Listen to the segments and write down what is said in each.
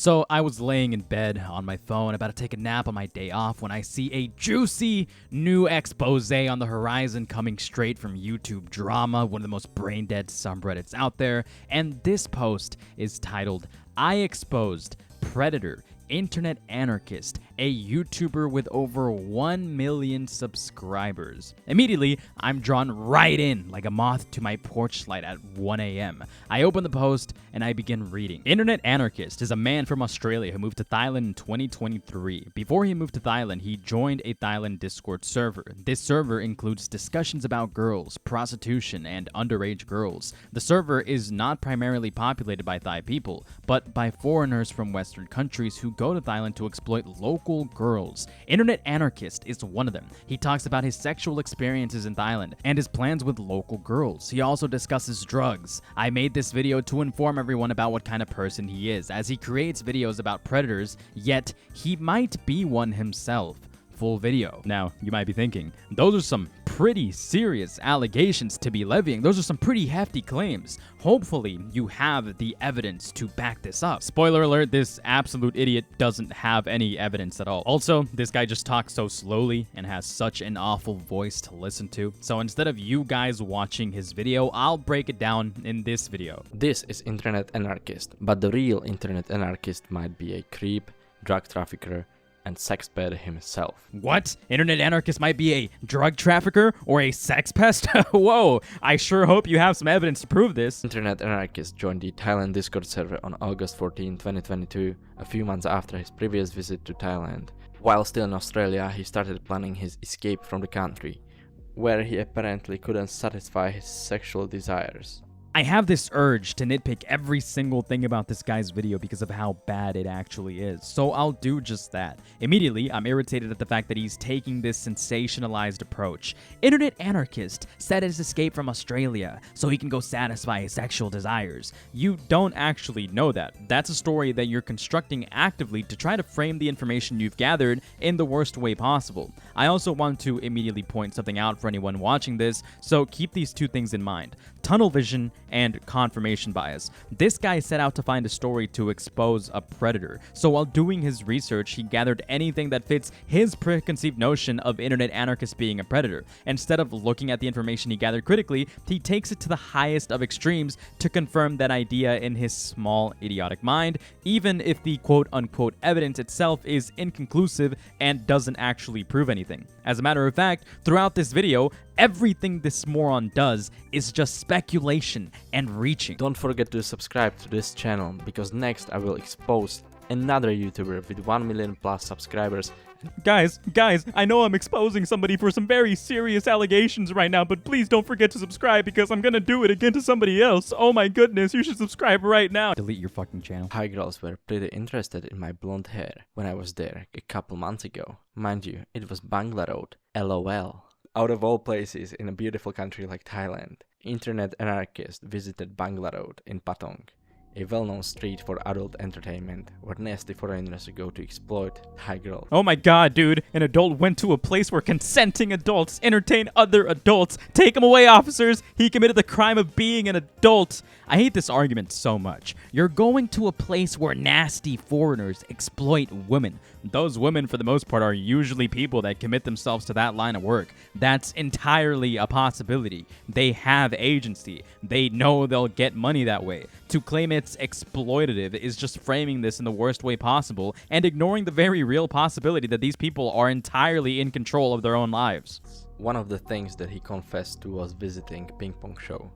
So I was laying in bed on my phone about to take a nap on my day off when I see a juicy new expose on the horizon coming straight from YouTube Drama, one of the most brain-dead subreddits out there. And this post is titled, "I exposed Predator, Internet Anarchist, a YouTuber with over 1 million subscribers." Immediately, I'm drawn right in like a moth to my porch light at 1 a.m. I open the post and I begin reading. Internet Anarchist is a man from Australia who moved to Thailand in 2023. Before he moved to Thailand, he joined a Thailand Discord server. This server includes discussions about girls, prostitution, and underage girls. The server is not primarily populated by Thai people, but by foreigners from Western countries who go to Thailand to exploit local girls. Internet Anarchist is one of them. He talks about his sexual experiences in Thailand and his plans with local girls. He also discusses drugs. I made this video to inform everyone about what kind of person he is, as he creates videos about predators, yet he might be one himself. Full video. Now, you might be thinking, those are some pretty serious allegations to be levying. Those are some pretty hefty claims. Hopefully, you have the evidence to back this up. Spoiler alert, this absolute idiot doesn't have any evidence at all. Also, this guy just talks so slowly and has such an awful voice to listen to. So instead of you guys watching his video, I'll break it down in this video. This is Internet Anarchist, but the real Internet Anarchist might be a creep, drug trafficker, and sex ped himself. What? Internet Anarchist might be a drug trafficker or a sex pest? Whoa, I sure hope you have some evidence to prove this. Internet Anarchist joined the Thailand Discord server on August 14, 2022, a few months after his previous visit to Thailand. While still in Australia, he started planning his escape from the country, where he apparently couldn't satisfy his sexual desires. I have this urge to nitpick every single thing about this guy's video because of how bad it actually is, so I'll do just that. Immediately, I'm irritated at the fact that he's taking this sensationalized approach. Internet Anarchist said his escape from Australia so he can go satisfy his sexual desires. You don't actually know that. That's a story that you're constructing actively to try to frame the information you've gathered in the worst way possible. I also want to immediately point something out for anyone watching this, so keep these two things in mind. Tunnel vision and confirmation bias. This guy set out to find a story to expose a predator, so while doing his research, he gathered anything that fits his preconceived notion of Internet Anarchist being a predator. Instead of looking at the information he gathered critically, he takes it to the highest of extremes to confirm that idea in his small, idiotic mind, even if the quote-unquote evidence itself is inconclusive and doesn't actually prove anything. As a matter of fact, throughout this video, everything this moron does is just speculation and reaching. Don't forget to subscribe to this channel, because next I will expose another YouTuber with 1 million plus subscribers. Guys, I know I'm exposing somebody for some very serious allegations right now, but please don't forget to subscribe because I'm gonna do it again to somebody else. Oh my goodness, you should subscribe right now. Delete your fucking channel. Thai girls were pretty interested in my blonde hair when I was there a couple months ago. Mind you, it was Bangla Road. LOL. Out of all places in a beautiful country like Thailand, Internet Anarchist visited Bangla Road in Patong, a well-known street for adult entertainment where nasty foreigners go to exploit Thai girls. Oh my god, dude. An adult went to a place where consenting adults entertain other adults. Take him away, officers. He committed the crime of being an adult. I hate this argument so much. You're going to a place where nasty foreigners exploit women. Those women, for the most part, are usually people that commit themselves to that line of work. That's entirely a possibility. They have agency. They know they'll get money that way. To claim it's exploitative is just framing this in the worst way possible and ignoring the very real possibility that these people are entirely in control of their own lives. One of the things that he confessed to was visiting ping pong show.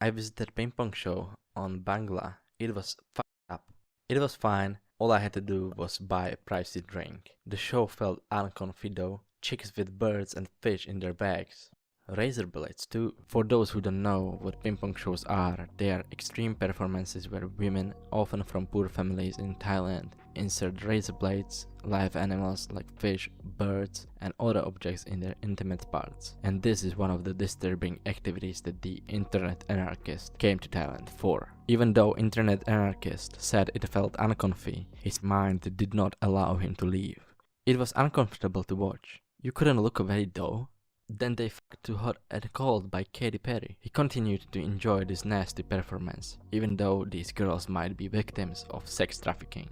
I visited ping pong show on Bangla. It was fucked up. It was fine. All I had to do was buy a pricey drink. The show felt uncomfy though. Chicks with birds and fish in their bags. Razor blades too. For those who don't know what ping pong shows are, they are extreme performances where women, often from poor families in Thailand, insert razor blades, live animals like fish, birds, and other objects in their intimate parts. And this is one of the disturbing activities that the Internet Anarchist came to Thailand for. Even though Internet Anarchist said it felt uncomfy, his mind did not allow him to leave. It was uncomfortable to watch. You couldn't look away though. Then they fucked to Hot and Cold by Katy Perry. He continued to enjoy this nasty performance, even though these girls might be victims of sex trafficking.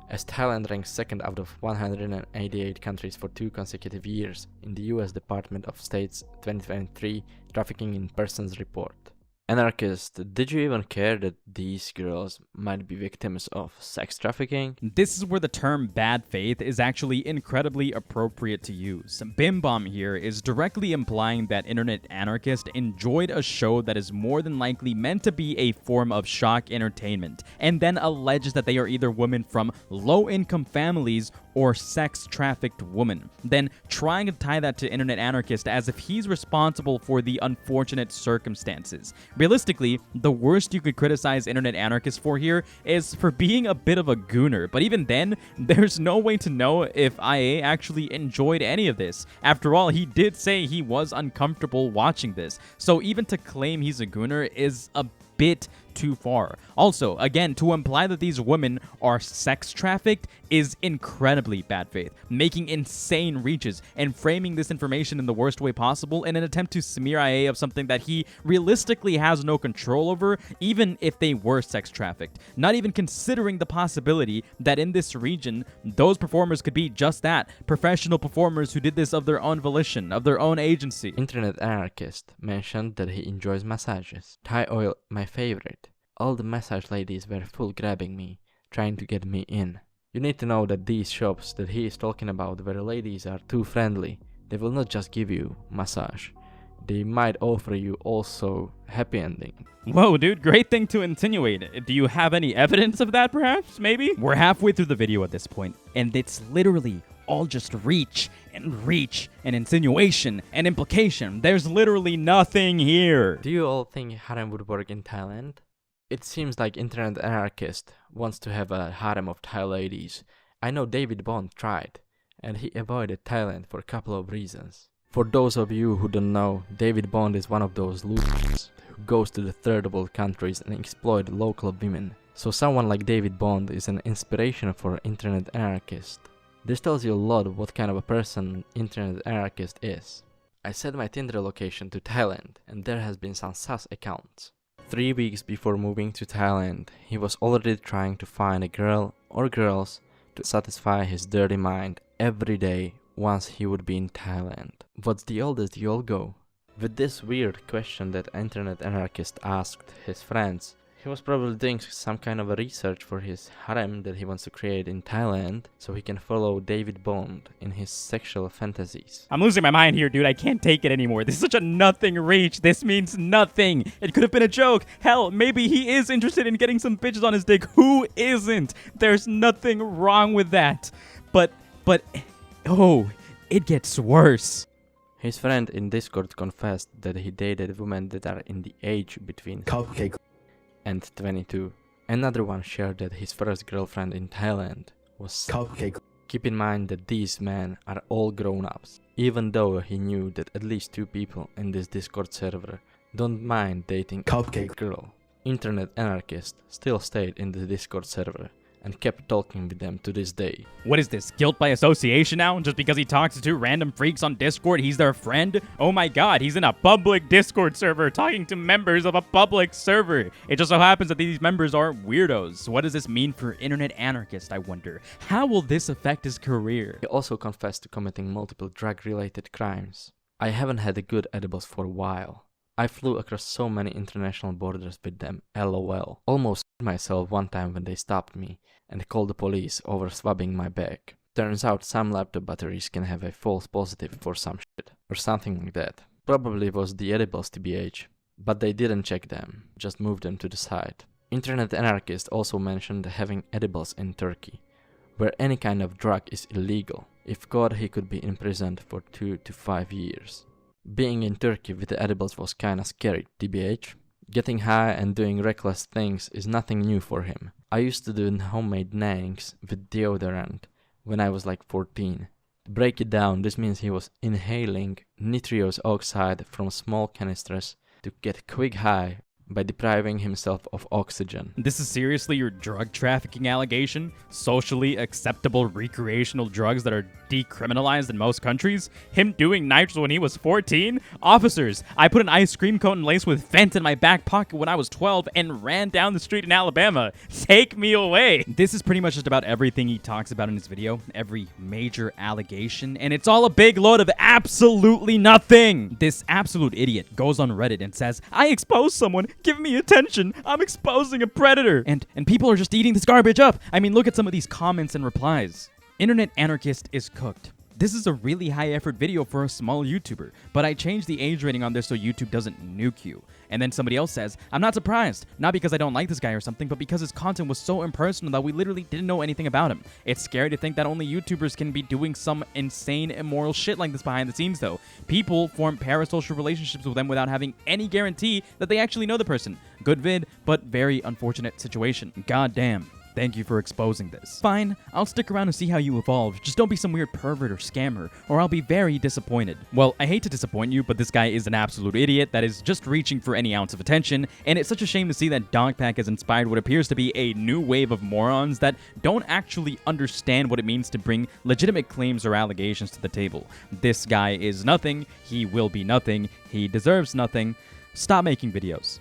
as Thailand ranks second out of 188 countries for 2 consecutive years in the US Department of State's 2023 Trafficking in Persons report. Anarchist, did you even care that these girls might be victims of sex trafficking? This is where the term bad faith is actually incredibly appropriate to use. Bim Bom here is directly implying that Internet Anarchist enjoyed a show that is more than likely meant to be a form of shock entertainment, and then alleges that they are either women from low-income families or sex-trafficked women, then trying to tie that to Internet Anarchist as if he's responsible for the unfortunate circumstances. Realistically, the worst you could criticize Internet Anarchist for here is for being a bit of a gooner, but even then, there's no way to know if IA actually enjoyed any of this. After all, he did say he was uncomfortable watching this, so even to claim he's a gooner is a bit too far. Also, again, to imply that these women are sex trafficked is incredibly bad faith, making insane reaches and framing this information in the worst way possible in an attempt to smear IA of something that he realistically has no control over, even if they were sex trafficked, not even considering the possibility that in this region, those performers could be just that, professional performers who did this of their own volition, of their own agency. Internet Anarchist mentioned that he enjoys massages. Thai oil, my favorite. All the massage ladies were full grabbing me, trying to get me in. You need to know that these shops that he is talking about where ladies are too friendly, they will not just give you massage. They might offer you also happy ending. Whoa, dude, great thing to insinuate. Do you have any evidence of that, perhaps? Maybe? We're halfway through the video at this point, and it's literally all just reach and insinuation and implication. There's literally nothing here. Do you all think harem would work in Thailand? It seems like Internet Anarchist wants to have a harem of Thai ladies. I know David Bond tried, and he avoided Thailand for a couple of reasons. For those of you who don't know, David Bond is one of those losers who goes to the third world countries and exploit local women. So someone like David Bond is an inspiration for Internet Anarchist. This tells you a lot of what kind of a person Internet Anarchist is. I set my Tinder location to Thailand, and there has been some sus accounts. 3 weeks before moving to Thailand, he was already trying to find a girl or girls to satisfy his dirty mind every day once he would be in Thailand. What's the oldest you'll go? With this weird question that Internet Anarchist asked his friends, he was probably doing some kind of a research for his harem that he wants to create in Thailand, so he can follow David Bond in his sexual fantasies. I'm losing my mind here, dude. I can't take it anymore. This is such a nothing reach. This means nothing. It could have been a joke. Hell, maybe he is interested in getting some bitches on his dick. Who isn't? There's nothing wrong with that. But, oh, it gets worse. His friend in Discord confessed that he dated women that are in the age between and 22. Another one shared that his first girlfriend in Thailand was Keep in mind that these men are all grown-ups, even though he knew that at least 2 people in this Discord server don't mind dating a girl. Internet Anarchist still stayed in the Discord server and kept talking with them to this day. What is this, guilt by association now? Just because he talks to 2 random freaks on Discord, he's their friend? Oh my god, he's in a public Discord server talking to members of a public server. It just so happens that these members are weirdos. What does this mean for Internet Anarchist, I wonder? How will this affect his career? He also confessed to committing multiple drug-related crimes. I haven't had the good edibles for a while. I flew across so many international borders with them, lol. Almost myself one time when they stopped me and called the police over swabbing my bag. Turns out some laptop batteries can have a false positive for some shit, or something like that. Probably was the edibles tbh, but they didn't check them, just moved them to the side. Internet Anarchist also mentioned having edibles in Turkey, where any kind of drug is illegal. If caught, he could be imprisoned for 2 to 5 years. Being in Turkey with the edibles was kinda scary, tbh. Getting high and doing reckless things is nothing new for him. I used to do homemade nangs with deodorant when I was like 14. To break it down, this means he was inhaling nitrous oxide from small canisters to get quick high by depriving himself of oxygen. This is seriously your drug trafficking allegation? Socially acceptable recreational drugs that are decriminalized in most countries? Him doing nitrous when he was 14? Officers, I put an ice cream cone laced with Fent in my back pocket when I was 12 and ran down the street in Alabama. Take me away. This is pretty much just about everything he talks about in his video, every major allegation, and it's all a big load of absolutely nothing. This absolute idiot goes on Reddit and says, I exposed someone, give me attention, I'm exposing a predator. And people are just eating this garbage up. I mean, look at some of these comments and replies. Internet Anarchist is cooked. This is a really high effort video for a small YouTuber, but I changed the age rating on this so YouTube doesn't nuke you. And then somebody else says, I'm not surprised, not because I don't like this guy or something, but because his content was so impersonal that we literally didn't know anything about him. It's scary to think that only YouTubers can be doing some insane, immoral shit like this behind the scenes though. People form parasocial relationships with them without having any guarantee that they actually know the person. Good vid, but very unfortunate situation. God damn. Thank you for exposing this. Fine, I'll stick around and see how you evolve. Just don't be some weird pervert or scammer, or I'll be very disappointed. Well, I hate to disappoint you, but this guy is an absolute idiot that is just reaching for any ounce of attention, and it's such a shame to see that Dogpack has inspired what appears to be a new wave of morons that don't actually understand what it means to bring legitimate claims or allegations to the table. This guy is nothing, he will be nothing, he deserves nothing. Stop making videos.